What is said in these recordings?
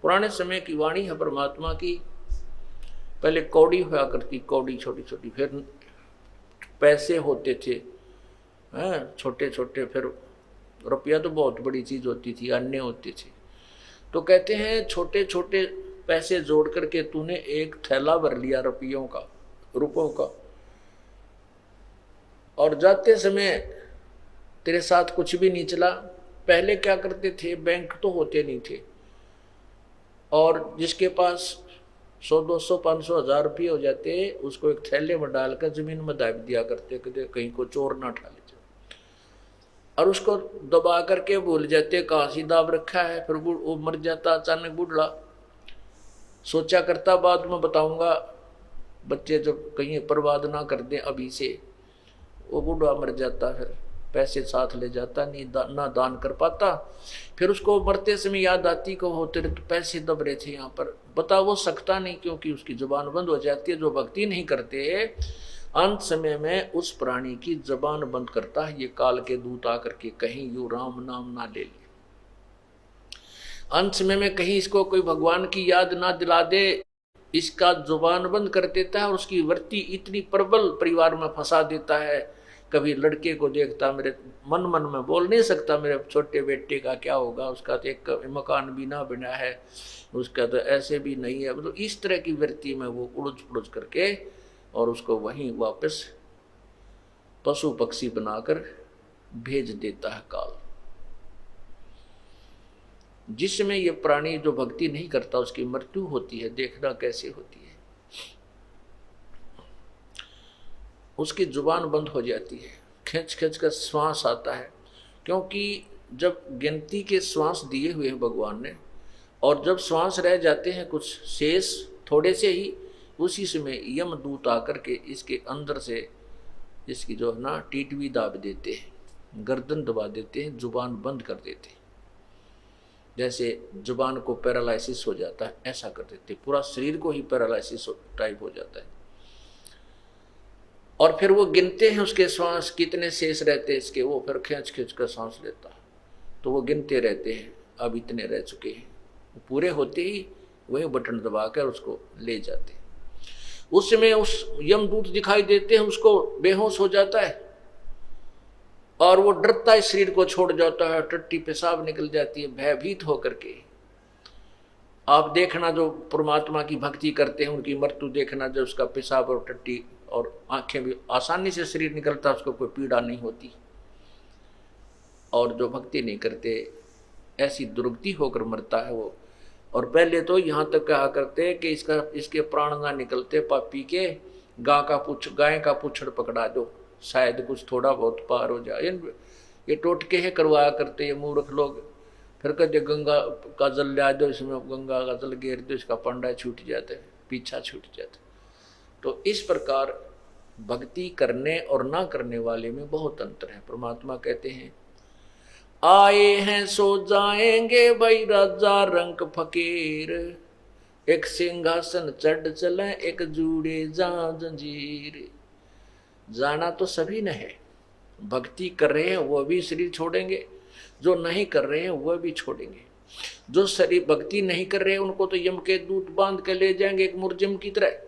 पुराने समय की वाणी है परमात्मा की। पहले कौड़ी हुआ करती, कौड़ी छोटी छोटी, फिर पैसे होते थे छोटे छोटे, फिर रुपया तो बहुत बड़ी चीज होती थी, अन्य होती थी। तो कहते हैं छोटे छोटे पैसे जोड़ करके तूने एक थैला भर लिया रुपयों का, और जाते समय तेरे साथ कुछ भी नहीं चला। पहले क्या करते थे, बैंक तो होते नहीं थे, और जिसके पास 100, 200, 500, 1000 रुपये हो जाते, उसको एक थैले में डालकर जमीन में दाब दिया करते, कहीं को चोर ना उठा ले जाए, और उसको दबा करके भूल जाते कहाँ सी दाब रखा है। फिर वो मर जाता अचानक बूढ़ा, सोचा करता बाद में बताऊंगा, बच्चे जब कहीं बर्बाद ना कर दें अभी से। वो बूढ़ा मर जाता, फिर पैसे साथ ले जाता, नहीं ना दान कर पाता। फिर उसको मरते समय याद आती को होते रहे तो पैसे दब रहे थे यहाँ पर, बता वो सकता नहीं, क्योंकि उसकी जुबान बंद हो जाती है। जो भक्ति नहीं करते अंत समय में उस प्राणी की जबान बंद करता है ये काल के दूत आकर के, कहीं यू राम नाम ना ले ले। अंत समय में कहीं इसको कोई भगवान की याद ना दिला दे, इसका जुबान बंद कर देता है, और उसकी वृत्ति इतनी प्रबल परिवार में फंसा देता है। कभी लड़के को देखता, मेरे मन में बोल नहीं सकता मेरे छोटे बेटे का क्या होगा, उसका तो एक मकान भी ना बना है, उसका तो ऐसे भी नहीं है। मतलब इस तरह की वृत्ति में वो उड़झ पुड़झ करके, और उसको वहीं वापस पशु पक्षी बनाकर भेज देता है काल। जिसमें ये प्राणी जो भक्ति नहीं करता उसकी मृत्यु होती है, देखना कैसे होती है। उसकी जुबान बंद हो जाती है, खींच खींच कर श्वास आता है, क्योंकि जब गिनती के श्वास दिए हुए हैं भगवान ने, और जब श्वास रह जाते हैं कुछ शेष थोड़े से ही, उसी समय यमदूत आकर के इसके अंदर से इसकी जो है ना टीटवी दाब देते हैं, गर्दन दबा देते हैं, जुबान बंद कर देते हैं। जैसे जुबान को पैरालिसिस हो जाता है ऐसा कर देते, पूरा शरीर को ही पैरालिसिस टाइप हो जाता है। और फिर वो गिनते हैं उसके श्वास कितने शेष रहते हैं इसके, वो फिर खींच खींच कर सांस लेता है, तो वो गिनते रहते हैं, अब इतने रह चुके हैं। पूरे होते ही वही बटन दबाकर उसको ले जाते हैं। उस समय उस यमदूत दिखाई देते हैं, उसको बेहोश हो जाता है, और वो डरता है, शरीर को छोड़ जाता है, टट्टी पेशाब निकल जाती है भयभीत होकर के। आप देखना जो परमात्मा की भक्ति करते हैं उनकी मृत्यु देखना, जब उसका पेशाब और टट्टी और आंखें भी आसानी से शरीर निकलता, उसको कोई पीड़ा नहीं होती। और जो भक्ति नहीं करते ऐसी दुर्गति होकर मरता है वो। और पहले तो यहाँ तक कहा करते कि इसके प्राण ना निकलते पापी के, गाय का पुच्छड़ पकड़ा दो, शायद कुछ थोड़ा बहुत पार हो जाए। ये टोटके है करवाया करते ये मूर्ख लोग। फिर कहते गंगा का जल ला दो, इसमें गंगा का जल घेर दो, इसका पंडा छूट जाता है, पीछा छूट जाता है। तो इस प्रकार भक्ति करने और ना करने वाले में बहुत अंतर है। परमात्मा कहते हैं आए हैं सो जाएंगे भाई राजा रंग फकीर, एक सिंहासन चढ़ चले एक जूड़े जा जंजीर। जाना तो सभी ने है, भक्ति कर रहे हैं वो भी शरीर छोड़ेंगे, जो नहीं कर रहे हैं वह भी छोड़ेंगे। जो शरीर भक्ति नहीं कर रहे हैं उनको तो यम के दूत बांध के ले जाएंगे एक मुर्जिम की तरह,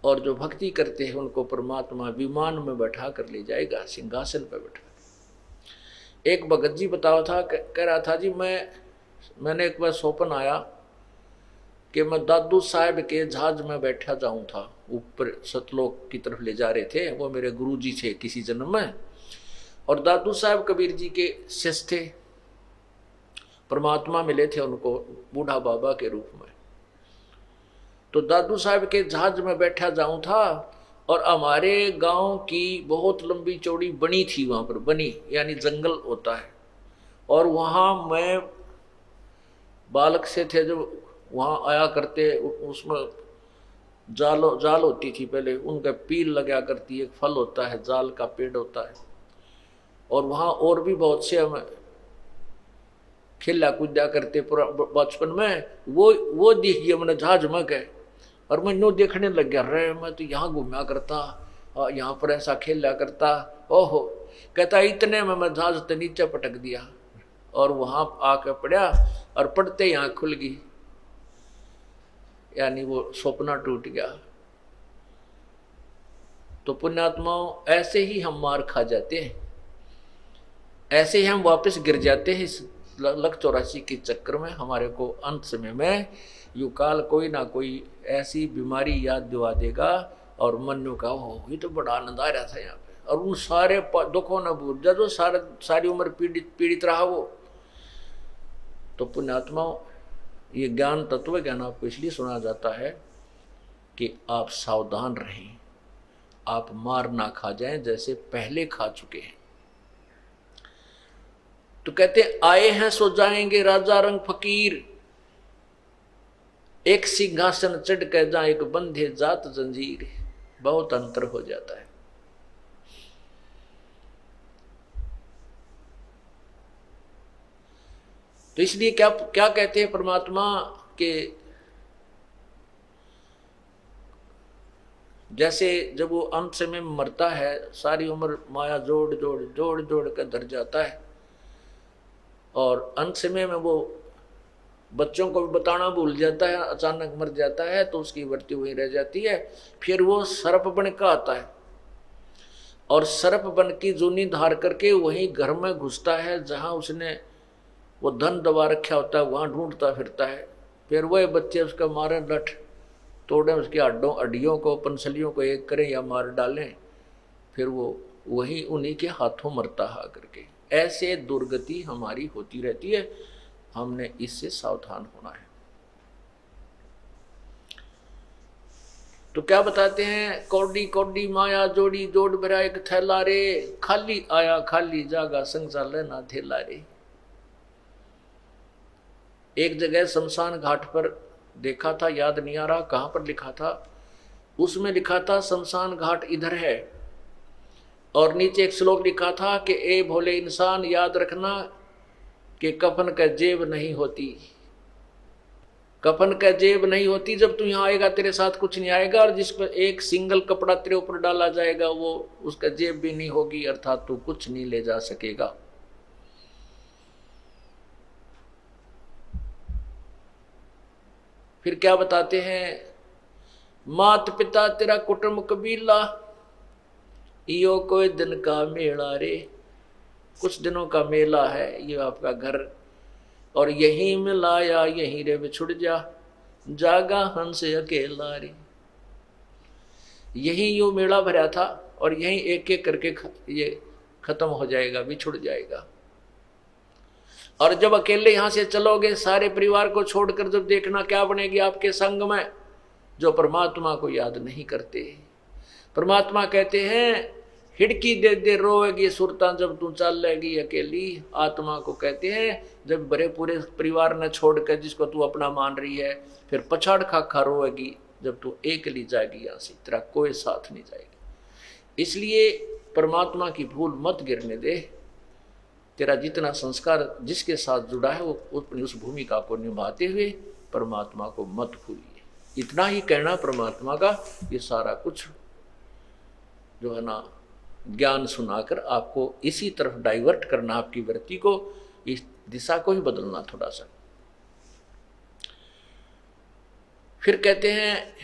और जो भक्ति करते हैं उनको परमात्मा विमान में बैठा कर ले जाएगा, सिंहासन पर बैठा। एक भगत जी बताओ था, कह रहा था जी मैंने एक बार स्वप्न आया कि मैं दादू साहब के जहाज में बैठा जाऊं था, ऊपर सतलोक की तरफ ले जा रहे थे, वो मेरे गुरु जी थे किसी जन्म में, और दादू साहब कबीर जी के शिष्य थे, परमात्मा मिले थे उनको बूढ़ा बाबा के रूप में। तो दादू साहब के जहाज में बैठा जाऊं था, और हमारे गांव की बहुत लंबी चौड़ी बनी थी, वहां पर बनी यानी जंगल होता है, और वहां मैं बालक से थे जब वहां आया करते, उसमें जाल होती थी पहले, उनका पील लगा करती, एक फल होता है जाल का पेड़ होता है, और वहां और भी बहुत से हम खेला कूदा करते बचपन में। वो दिख गया मैंने जहाज में गए, और मैं नो देखने लग गया, रे मैं तो यहाँ घूमा करता, यहाँ पर ऐसा खेला करता। ओहो, कहता इतने में मैं जहाज तो नीचे पटक दिया, और वहां आके पड़ा और पड़ते ही आंख खुल गई, यानी वो सपना टूट गया। तो पुण्यात्माओं, ऐसे ही हम मार खा जाते हैं, ऐसे ही हम वापस गिर जाते हैं इस लक 84 के चक्कर में। हमारे को अंत समय में यू काल कोई ना कोई ऐसी बीमारी याद दिवा देगा और मन का हो, ये तो बड़ा आनंद आ रहा था यहाँ पे, और उन सारे दुखों न भूल जा जो सारी उम्र पीड़ित रहा वो। तो पुण्यात्माओं, ये ज्ञान तत्व ज्ञान आपको इसलिए सुना जाता है कि आप सावधान रहें, आप मार ना खा जाएं जैसे पहले खा चुके हैं। तो कहते आए हैं सो जाएंगे राजा रंग फकीर, एक सिंहासन चढ़ कर जा एक बंधे जात जंजीर। बहुत अंतर हो जाता है। तो इसलिए क्या क्या कहते हैं परमात्मा के, जैसे जब वो अंत समय में मरता है, सारी उम्र माया जोड़ जोड़ कर धर जाता है, और अंत समय में वो बच्चों को भी बताना भूल जाता है, अचानक मर जाता है, तो उसकी मृत्यु वहीं रह जाती है। फिर वो सर्प बन का आता है और सर्प बन की जूनी धार करके वहीं घर में घुसता है जहां उसने वो धन दबा रखा होता है, वहां ढूंढता फिरता है। फिर वह बच्चे उसका मारे, लठ तोड़े, उसकी हड्डियों को पंसलियों को एक करें या मार डालें, फिर वो वही उन्हीं के हाथों मरता है करके। ऐसे दुर्गति हमारी होती रहती है, हमने इससे सावधान होना है। तो क्या बताते हैं, कौडी कौडी माया जोड़ी जोड़ भरा एक थैला रे, खाली आया खाली जागा संसार ना थैला रे। एक जगह शमशान घाट पर देखा था, याद नहीं आ रहा कहां पर लिखा था, उसमें लिखा था शमशान घाट इधर है, और नीचे एक श्लोक लिखा था कि ए भोले इंसान याद रखना कि कफन का जेब नहीं होती, कफन का जेब नहीं होती। जब तू यहाँ आएगा तेरे साथ कुछ नहीं आएगा, और जिस पर एक सिंगल कपड़ा तेरे ऊपर डाला जाएगा वो उसका जेब भी नहीं होगी, अर्थात तू कुछ नहीं ले जा सकेगा। फिर क्या बताते हैं, मात पिता तेरा कुटुंब कबीला, यो कोई दिन का मेला रे। कुछ दिनों का मेला है ये आपका घर, और यहीं में लाया यहीं रे बिछुड़ जा, जागा हंस अकेला रे। यहीं यो मेला भरा था और यहीं एक एक करके ये खत्म हो जाएगा, बिछुड़ जाएगा। और जब अकेले यहां से चलोगे, सारे परिवार को छोड़कर, जब देखना क्या बनेगी आपके संग में, जो परमात्मा को याद नहीं करते। परमात्मा कहते हैं हिड़की दे दे रोएगी सुरता जब तू चल लेगी अकेली। आत्मा को कहते हैं जब बड़े पूरे परिवार ने छोड़कर जिसको तू अपना मान रही है, फिर पछाड़ खा खा रोएगी जब तू अकेली जाएगी यहाँ से, तेरा कोई साथ नहीं जाएगा। इसलिए परमात्मा की भूल मत गिरने दे। तेरा जितना संस्कार जिसके साथ जुड़ा है वो उस भूमिका को निभाते हुए परमात्मा को मत भूलिए। इतना ही कहना परमात्मा का। ये सारा कुछ जो है ना ज्ञान सुनाकर आपको इसी तरफ डाइवर्ट करना, आपकी वृत्ति को, इस दिशा को ही बदलना थोड़ा सा। फिर कहते हैं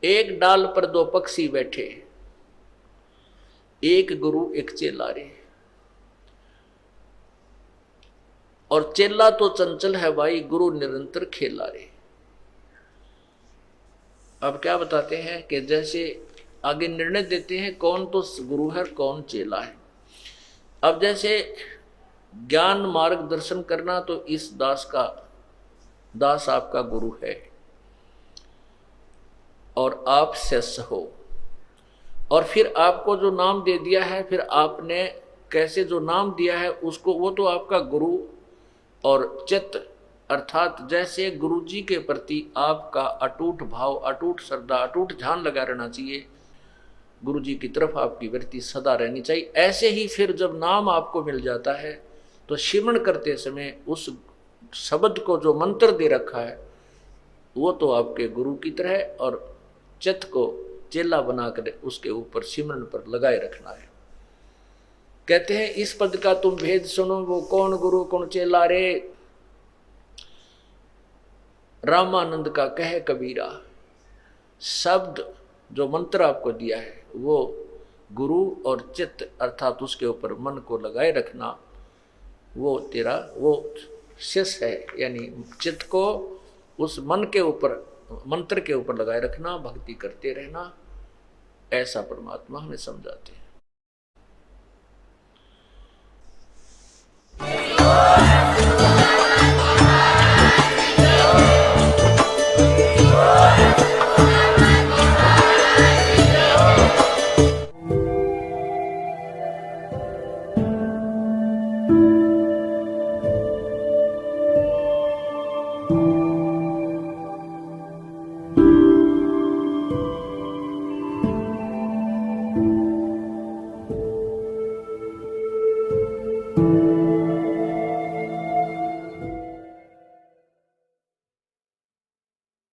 एक डाल पर दो पक्षी बैठे, एक गुरु एक चेला रे। और चेला तो चंचल है भाई, गुरु निरंतर खेला रे। अब क्या बताते हैं कि जैसे आगे निर्णय देते हैं कौन तो गुरु है कौन चेला है। अब जैसे ज्ञान मार्गदर्शन करना, तो इस दास आपका गुरु है और आप शिष्य हो। और फिर आपको जो नाम दे दिया है, फिर आपने कैसे जो नाम दिया है उसको, वो तो आपका गुरु और चित्त, अर्थात जैसे गुरु जी के प्रति आपका अटूट भाव, अटूट श्रद्धा, अटूट ध्यान लगा रहना चाहिए, गुरु जी की तरफ आपकी वृत्ति सदा रहनी चाहिए। ऐसे ही फिर जब नाम आपको मिल जाता है तो सिमरण करते समय उस शब्द को जो मंत्र दे रखा है वो तो आपके गुरु की तरह, और चित्त को चेला बनाकर उसके ऊपर सिमरण पर लगाए रखना है। कहते हैं इस पद का तुम भेद सुनो, वो कौन गुरु कौन चेला रे। रामानंद का कहे कबीरा, शब्द जो मंत्र आपको दिया है वो गुरु और चित्त अर्थात उसके ऊपर मन को लगाए रखना, वो तेरा वो शिष्य है। यानी चित्त को उस मन के ऊपर मंत्र के ऊपर लगाए रखना, भक्ति करते रहना, ऐसा परमात्मा हमें समझाते हैं।